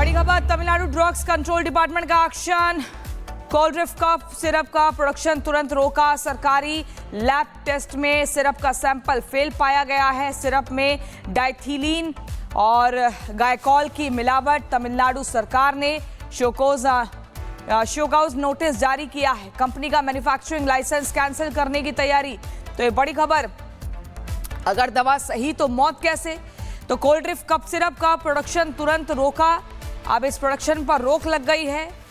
बड़ी खबर, Tamil Nadu drugs control department का एक्शन। कोल्ड्रिफ्ट कफ सिरप का प्रोडक्शन तुरंत रोका। सरकारी लैब टेस्ट में सिरप का सैंपल फेल पाया गया है। सिरप में डाइथिलीन और गायकॉल की मिलावट। तमिलनाडु सरकार ने शोकॉज नोटिस जारी किया है। कंपनी का मैन्युफैक्चरिंग लाइसेंस कैंसिल करने की तैयारी। तो ये बड़ी खबर, अगर दवा सही तो मौत कैसे। तो कोल्ड्रिफ्ट कफ सिरप का प्रोडक्शन तुरंत रोका। अब इस प्रोडक्शन पर रोक लग गई है।